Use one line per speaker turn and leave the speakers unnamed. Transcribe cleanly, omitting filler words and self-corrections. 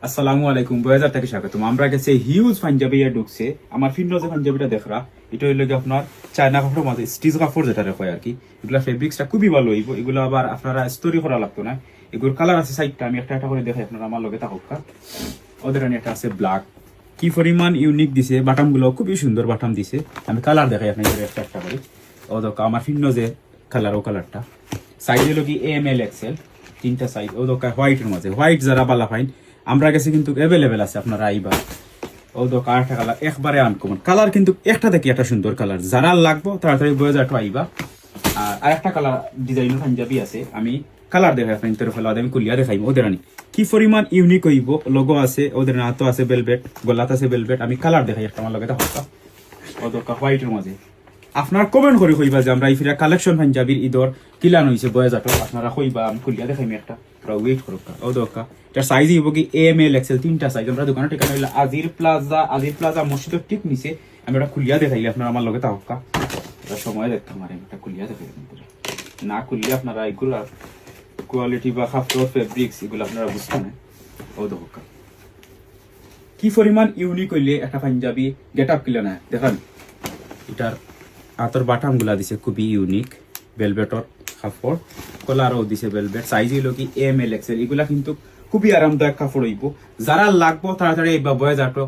আসসালামু আলাইকুম, বয়াজার থেকে স্বাগতম। আমরা গেছে হিউজ পাঞ্জাবি ঢুকছে। আমার ফিন্ন যে পাঞ্জাবিটা দেখরা, এটা হইলো কি আপনার চায়না কাপড়ের মাঝে স্টিচ কাপড় যেটা রেখে আর কি। এগুলা ফেব্রিক্সটা খুবই ভালো হইব। এগুলো আবার আপনারা স্টোরি করা লাগতো না। এগুলোর কালার আছে সাইডটা, আমি একটা একটা করে দেখাই আপনারা আমার লগে থাকুকা। ওদের একটা আছে ব্ল্যাক, কি পরিমাণ ইউনিক দিছে। বাটাম গুলো খুবই সুন্দর বাটাম দিছে। আমি কালার দেখাই আপনাদের একটা একটা করে। ও দোকা আমার ফিন্ন যে কালার, ও কালারটা সাইজ হলো কি এম এল এক্সেল, তিনটা সাইজ। ও দোকা হোয়াইটের মাঝে, হোয়াইট যারা বালা ফাইন আমরা কাছে কিন্তু অ্যাভেলেবেল আছে, আপনারা আইবা। ও দোকা আরেকটা কালার একবারে আনকমন কালার, কিন্তু একটা থেকে একটা সুন্দর কালার। যারা লাগবো তাড়াতাড়ি বয়ে যাটো আইবা। আর আরেকটা কালার ডিজাইন পাঞ্জাবি আছে, আমি কালার দেখাই আপনার তরফ আমি কুলিয়া দেখাইব। ওদের আনি কি পরিমাণ ইউনিক হইব। লোগো আছে ওদের, নাতো আছে বেলভেট, গলাত আছে বেলভেট। আমি কালার দেখাই একটা আমার লগে হকা। ও দোকা হোয়াইটের মাঝে আপনার কমেন্ট করে কইবা যে আমরা এই ফিরা কালেকশন পাঞ্জাবির ঈদর কিলান হইছে বয়ে যাটো। আপনারা কইবা, আমি কুলিয়া দেখাইম একটা, তোরা ওয়েট করো। ও দোকা এটার সাইজ হইব কি এম এল এক্সেল, তিনটা সাইজ। আমরা দোকানের ঠিকানা হইলো আজির প্লাজা মসজিদের ঠিক নিচে। আমি ওটা খুলিয়া দেখাইলে আপনারা আমার লগে হকা। এটা সময় দেখতাম আর একটা খুলিয়া দেখাই না, খুললে আপনারা এগুলা কোয়ালিটি বা কাপড় ফেব্রিক্স এগুলো আপনারা বুঝতে না। ও দোকা কি পরিমাণ ইউনিক হইলে একটা পাঞ্জাবি গেট আপ কিলে না দেখান। এটার হাতর বাটাম গুলা দিছে খুবই ইউনিক, ভেলভেটর কাপড়, কলারও দিছে ভেলভেট। সাইজ হইলো কি এম এল এক্সেল। এগুলা কিন্তু খুবই আরামদায়ক কাপড় হইব। যারা লাগবো তাড়াতাড়ি এই বয়ে যাটো